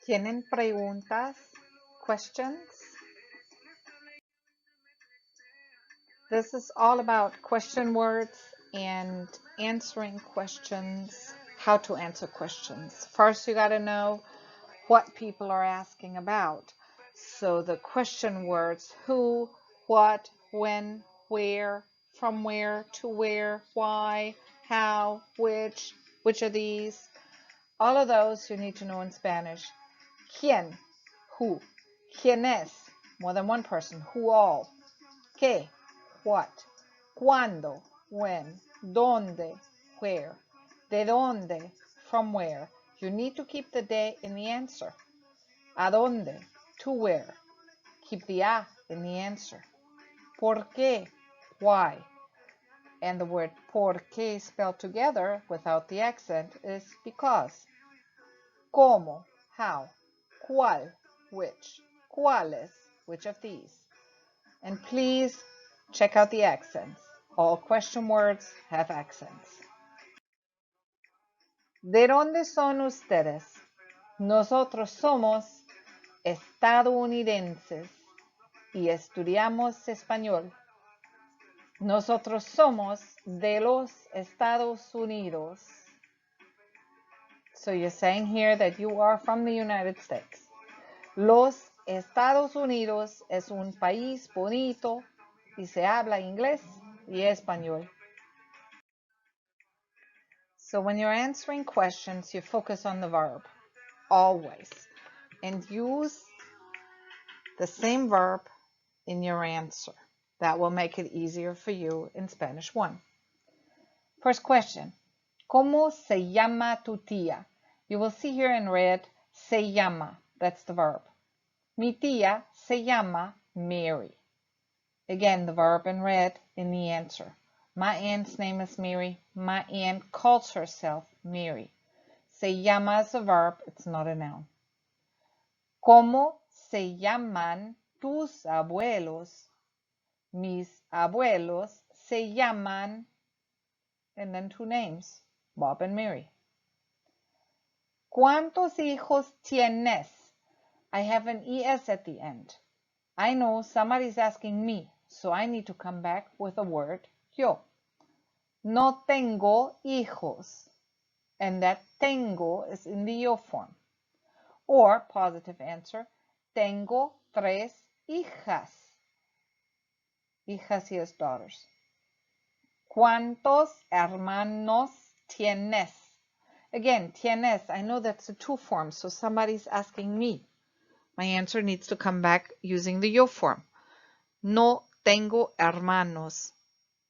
¿Tienen preguntas? Questions? This is all about question words and answering questions, how to answer questions. First, you got to know what people are asking about. So the question words, who, what, when, where, from where, to where, why, how, which of these, all of those you need to know in Spanish. ¿Quién? Who. ¿Quién es? More than one person. Who all. ¿Qué? What. ¿Cuándo? When. ¿Dónde? Where. ¿De dónde? From where. You need to keep the de in the answer. ¿A dónde? To where. Keep the a in the answer. ¿Por qué? Why. And the word por qué spelled together without the accent is because. ¿Cómo? How. ¿Cuál? Which. ¿Cuáles? Which of these? And please check out the accents. All question words have accents. ¿De dónde son ustedes? Nosotros somos estadounidenses y estudiamos español. Nosotros somos de los Estados Unidos. So you're saying here that you are from the United States. Los Estados Unidos es un país bonito y se habla inglés y español. So when you're answering questions, you focus on the verb, always, and use the same verb in your answer. That will make it easier for you in Spanish 1. First question, ¿cómo se llama tu tía? You will see here in red, se llama, that's the verb. Mi tía se llama Mary. Again, the verb in red in the answer. My aunt's name is Mary. My aunt calls herself Mary. Se llama is a verb, it's not a noun. ¿Cómo se llaman tus abuelos? Mis abuelos se llaman, and then two names, Bob and Mary. ¿Cuántos hijos tienes? I have an es at the end. I know somebody's asking me, so I need to come back with a word, yo. No tengo hijos. And that tengo is in the yo form. Or, positive answer, tengo 3 hijas. Hijas is daughters. ¿Cuántos hermanos tienes? Again, tienes, I know that's a two form, so somebody's asking me. My answer needs to come back using the yo form. No tengo hermanos.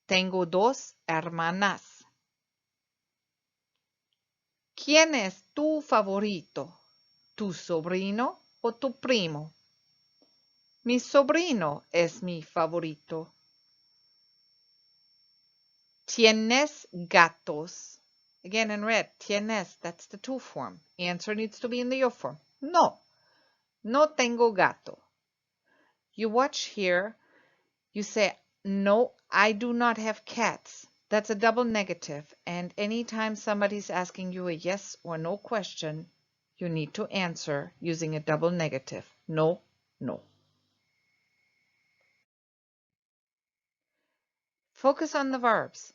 Tengo 2 hermanas. ¿Quién es tu favorito? ¿Tu sobrino o tu primo? Mi sobrino es mi favorito. ¿Tienes gatos? Again in red, tienes, that's the to form. Answer needs to be in the yo form. No, no tengo gato. You watch here, you say, no, I do not have cats. That's a double negative, and anytime somebody's asking you a yes or no question, you need to answer using a double negative. No, no. Focus on the verbs.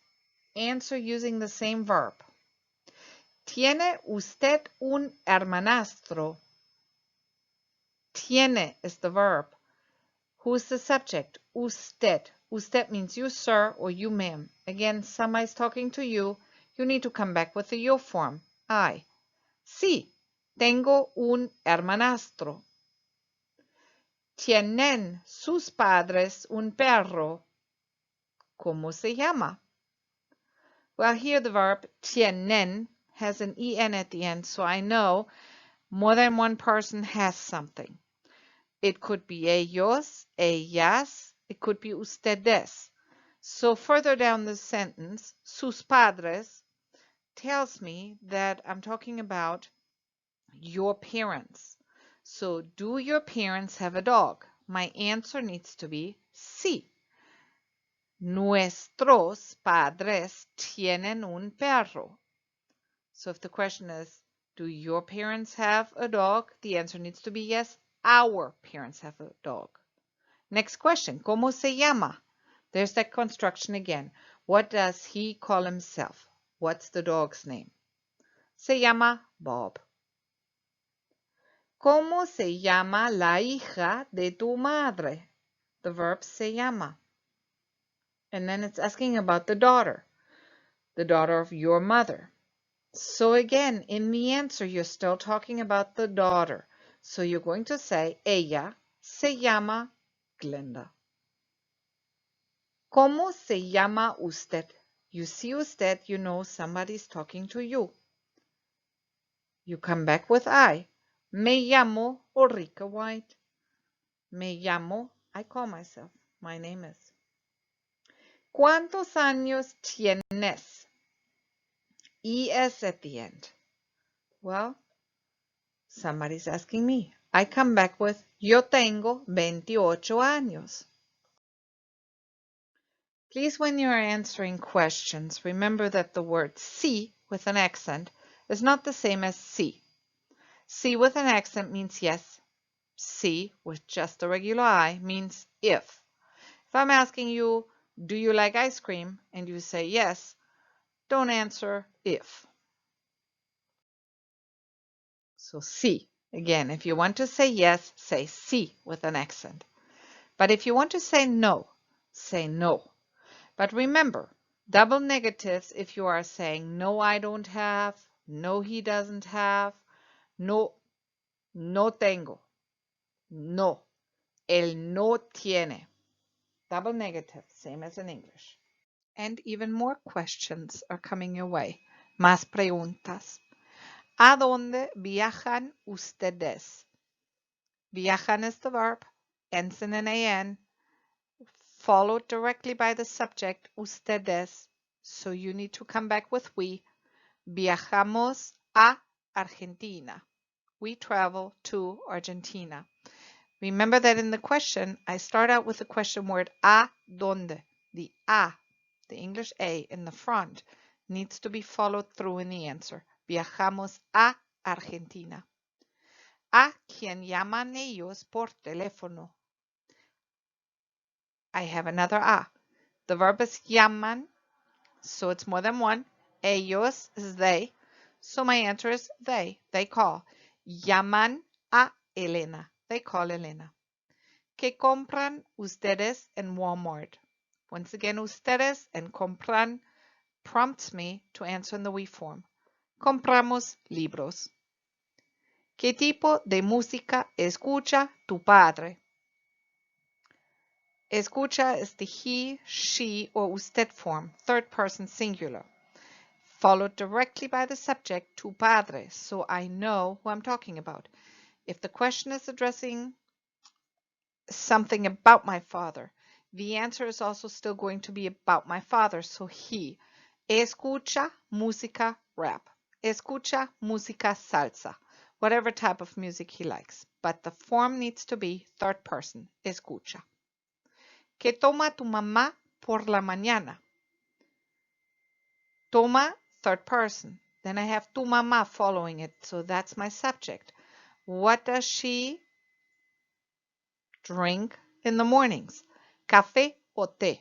Answer using the same verb. ¿Tiene usted un hermanastro? Tiene is the verb. Who's the subject? Usted. Usted means you, sir, or you, ma'am. Again, somebody's talking to you. You need to come back with the yo form. I. Sí, tengo un hermanastro. ¿Tienen sus padres un perro? ¿Cómo se llama? Well, here the verb tienen has an en at the end, so I know more than one person has something. It could be ellos, ellas, it could be ustedes. So further down the sentence, sus padres tells me that I'm talking about your parents. So do your parents have a dog? My answer needs to be sí. Nuestros padres tienen un perro. So if the question is, Do your parents have a dog? The answer needs to be yes. Our parents have a dog. Next question. ¿Cómo se llama? There's that construction again. What does he call himself? What's the dog's name? Se llama Bob. ¿Cómo se llama la hija de tu madre? The verb se llama. And then it's asking about the daughter of your mother. So again, in the answer, you're still talking about the daughter. So you're going to say, ella se llama Glenda. ¿Cómo se llama usted? You see usted, you know somebody's talking to you. You come back with I. Me llamo Ulrika White. Me llamo, I call myself. My name is. ¿Cuántos años tienes? Es at the end. Well, somebody's asking me. I come back with yo tengo 28 años. Please, when you are answering questions, remember that the word sí with an accent is not the same as sí. Sí with an accent means yes. Sí with just a regular I means if. If I'm asking you, do you like ice cream? And you say yes, don't answer if. So sí. Again, if you want to say yes, say sí with an accent. But if you want to say no, say no. But remember, double negatives if you are saying no, I don't have, no, he doesn't have, no, no tengo, no, él no tiene. Double negative, same as in English. And even more questions are coming your way. Más preguntas. ¿A dónde viajan ustedes? Viajan is the verb, ends in an an, followed directly by the subject, ustedes. So you need to come back with we. Viajamos a Argentina. We travel to Argentina. Remember that in the question, I start out with the question word a dónde. The a, the English a in the front, needs to be followed through in the answer. Viajamos a Argentina. ¿A quién llaman ellos por teléfono? I have another a. The verb is llaman, so it's more than one. Ellos is they. So my answer is they. They call. Llaman a Elena. They call Elena. ¿Qué compran ustedes en Walmart? Once again, ustedes and compran prompts me to answer in the we form. Compramos libros. ¿Qué tipo de música escucha tu padre? Escucha is the he, she, or usted form, third person singular, followed directly by the subject, tu padre, so I know who I'm talking about. If the question is addressing something about my father, the answer is also still going to be about my father, so he. Escucha música rap. Escucha música salsa. Whatever type of music he likes. But the form needs to be third person. Escucha. ¿Qué toma tu mamá por la mañana? Toma, third person. Then I have tu mamá following it, so that's my subject. What does she drink in the mornings? Café o té?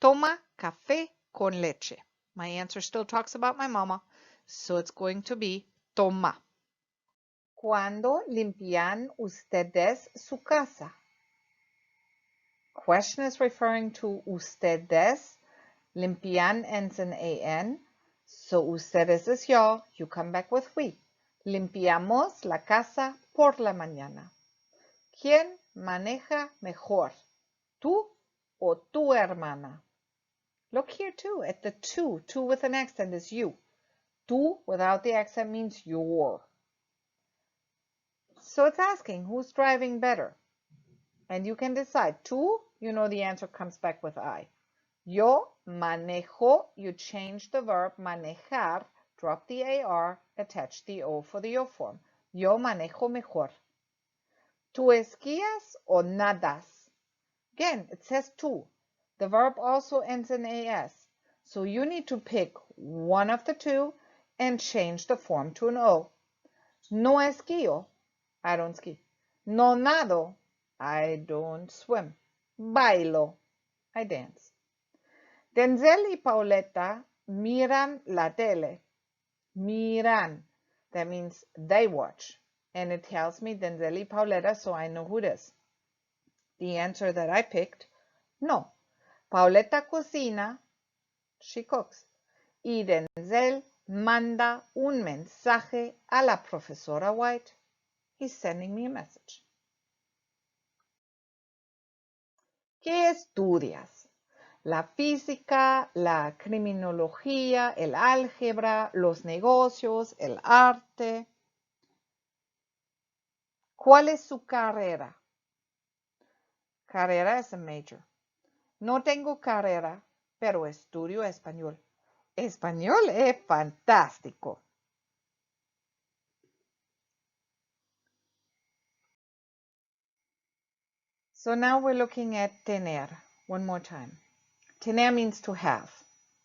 Toma café con leche. My answer still talks about my mama, so it's going to be toma. ¿Cuándo limpian ustedes su casa? Question is referring to ustedes. Limpian ends in an, so ustedes is y'all. You come back with we. Limpiamos la casa por la mañana. ¿Quién maneja mejor? ¿Tú o tu hermana? Look here too at the two. Two with an accent is you. Tú without the accent means your. So it's asking who's driving better. And you can decide. Tú, you know the answer comes back with I. Yo manejo, you change the verb manejar, drop the AR, attach the O for the yo form. Yo manejo mejor. ¿Tú esquías o nadas? Again, it says tú. The verb also ends in AS. So you need to pick one of the two. and change the form to an O. No esquío, I don't ski. No nado, I don't swim. Bailo, I dance. Denzel y Pauleta miran la tele. Miran, that means they watch. And it tells me Denzel y Pauleta, so I know who it is. The answer that I picked, no. Pauleta cocina, she cooks. Y Denzel manda un mensaje a la profesora White. He's sending me a message. ¿Qué estudias? La física, la criminología, el álgebra, los negocios, el arte. ¿Cuál es su carrera? Carrera es a major. No tengo carrera, pero estudio español. Español es fantástico. So now we're looking at tener one more time. Tener means to have.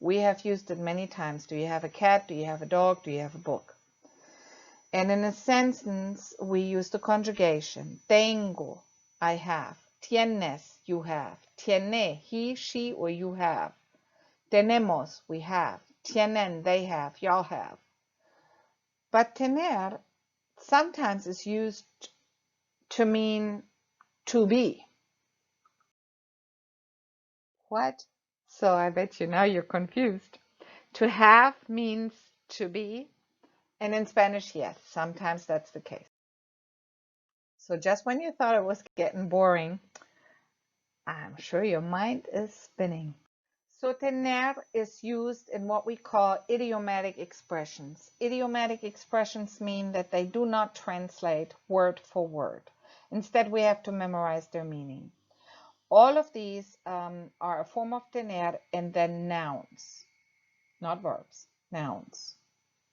We have used it many times. Do you have a cat? Do you have a dog? Do you have a book? And in a sentence, we use the conjugation. Tengo, I have. Tienes, you have. Tiene, he, she, or you have. Tenemos, we have. Tienen, they have, y'all have. But tener sometimes is used to mean to be. What? So I bet you now you're confused. To have means to be, and in Spanish, yes, sometimes that's the case. So just when you thought it was getting boring, I'm sure your mind is spinning. So tener is used in what we call idiomatic expressions. Idiomatic expressions mean that they do not translate word for word. Instead, we have to memorize their meaning. All of these are a form of tener, and then nouns, not verbs, nouns,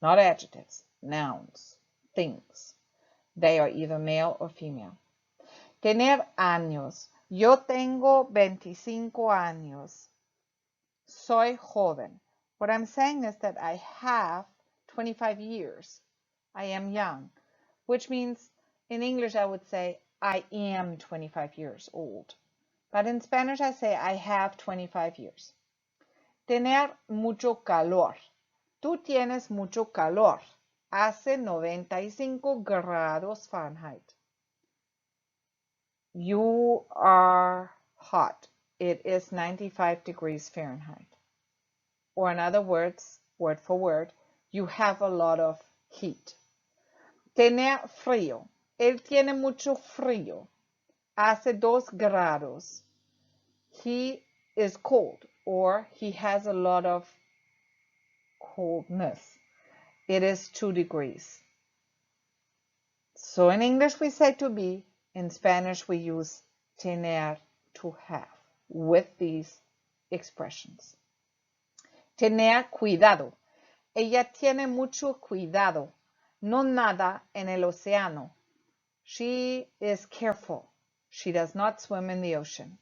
not adjectives, nouns, things. They are either male or female. Tener años. Yo tengo 25 años. Soy joven. What I'm saying is that I have 25 years. I am young, which means in English I would say I am 25 years old. But in Spanish I say I have 25 years. Tener mucho calor. Tú tienes mucho calor. Hace 95 grados Fahrenheit. You are hot. It is 95 degrees Fahrenheit. Or in other words, word for word, you have a lot of heat. Tener frío. Él tiene mucho frío. Hace 2 grados. He is cold, or he has a lot of coldness. It is 2 degrees. So in English we say to be. In Spanish we use tener, to have, with these expressions. Tener cuidado. Ella tiene mucho cuidado. No nada en el océano. She is careful. She does not swim in the ocean.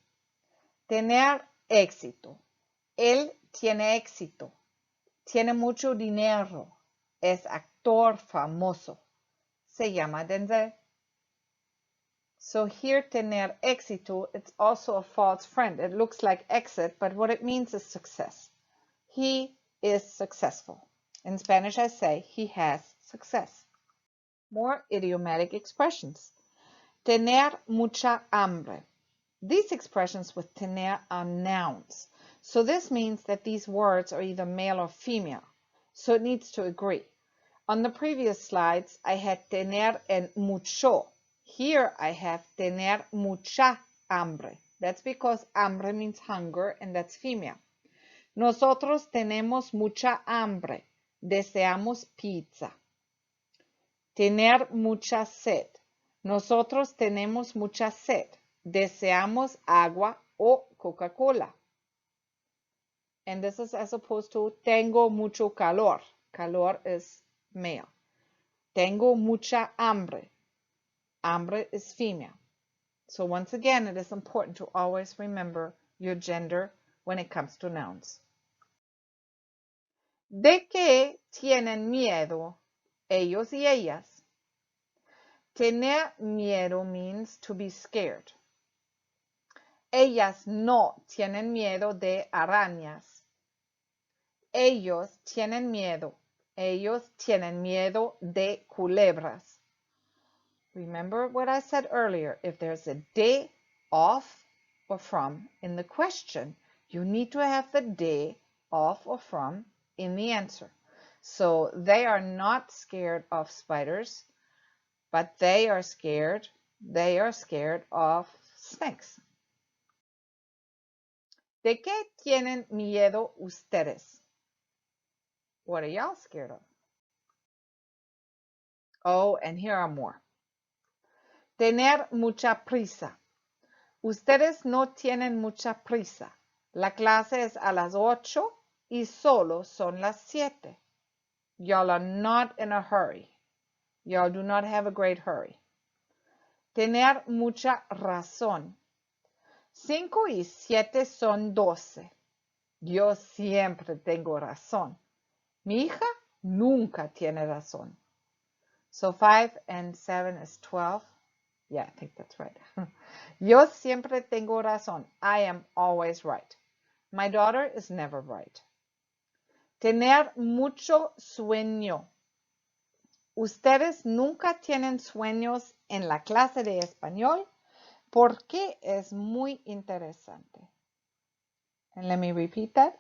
Tener éxito. Él tiene éxito. Tiene mucho dinero. Es actor famoso. Se llama Denzel. So here, tener éxito, it's also a false friend. It looks like exit, but what it means is success. He is successful. In Spanish, I say he has success. More idiomatic expressions. Tener mucha hambre. These expressions with tener are nouns. So this means that these words are either male or female. So it needs to agree. On the previous slides, I had tener and mucho. Here I have tener mucha hambre. That's because hambre means hunger, and that's female. Nosotros tenemos mucha hambre. Deseamos pizza. Tener mucha sed. Nosotros tenemos mucha sed. Deseamos agua o Coca-Cola. And this is as opposed to tengo mucho calor. Calor is male. Tengo mucha hambre. Hambre is female. So once again, it is important to always remember your gender when it comes to nouns. ¿De qué tienen miedo ellos y ellas? Tener miedo means to be scared. Ellas no tienen miedo de arañas. Ellos tienen miedo. Ellos tienen miedo de culebras. Remember what I said earlier. If there's a de, of, or from in the question, you need to have the de, of, or from in the answer. So they are not scared of spiders, but they are scared of snakes. ¿De qué tienen miedo ustedes? What are y'all scared of? Oh, and here are more. Tener mucha prisa. Ustedes no tienen mucha prisa. La clase es a las 8 y solo son las 7. Y'all are not in a hurry. Y'all do not have a great hurry. Tener mucha razón. 5 y 7 son 12. Yo siempre tengo razón. Mi hija nunca tiene razón. So 5 and 7 is 12. Yeah, I think that's right. Yo siempre tengo razón. I am always right. My daughter is never right. Tener mucho sueño. Ustedes nunca tienen sueños en la clase de español porque es muy interesante. And let me repeat that.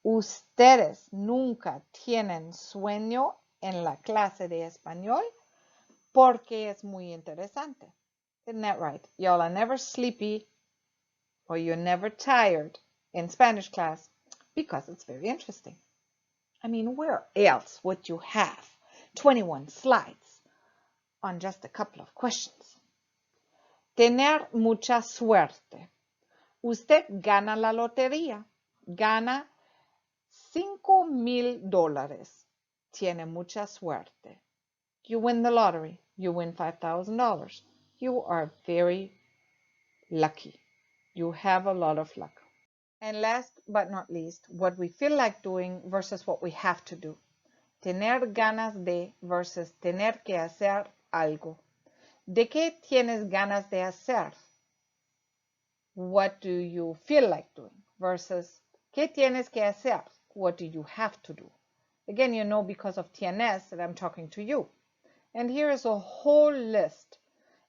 Ustedes nunca tienen sueño en la clase de español porque es muy interesante. Isn't that right? Y'all are never sleepy or you're never tired in Spanish class because it's very interesting. I mean, where else would you have 21 slides on just a couple of questions? Tener mucha suerte. Usted gana la lotería. Gana $5,000. Tiene mucha suerte. You win the lottery. You win $5,000. You are very lucky. You have a lot of luck. And last but not least, what we feel like doing versus what we have to do. Tener ganas de versus tener que hacer algo. ¿De qué tienes ganas de hacer? What do you feel like doing? Versus ¿qué tienes que hacer? What do you have to do? Again, you know because of tienes that I'm talking to you. And here is a whole list.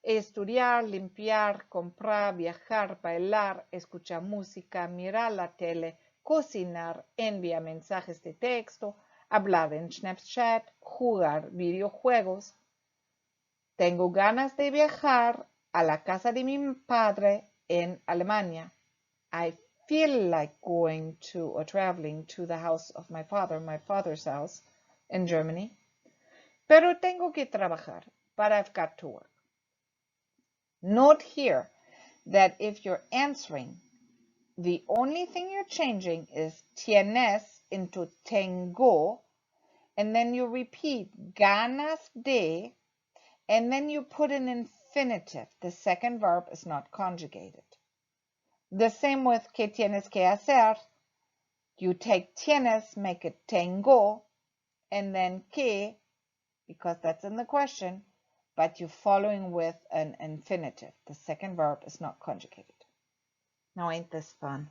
Estudiar, limpiar, comprar, viajar, bailar, escuchar música, mirar la tele, cocinar, enviar mensajes de texto, hablar en Snapchat, jugar videojuegos. Tengo ganas de viajar a la casa de mi padre en Alemania. I feel like going to or traveling to the house of my father's house in Germany. Pero tengo que trabajar, but I've got to work. Note here that if you're answering, the only thing you're changing is tienes into tengo, and then you repeat ganas de, and then you put an infinitive. The second verb is not conjugated. The same with que tienes que hacer. You take tienes, make it tengo, and then que, because that's in the question, but you're following with an infinitive. The second verb is not conjugated. Now, ain't this fun?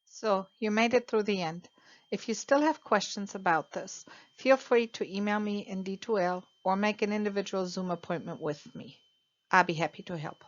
So, you made it through the end. If you still have questions about this, feel free to email me in D2L or make an individual Zoom appointment with me. I'll be happy to help.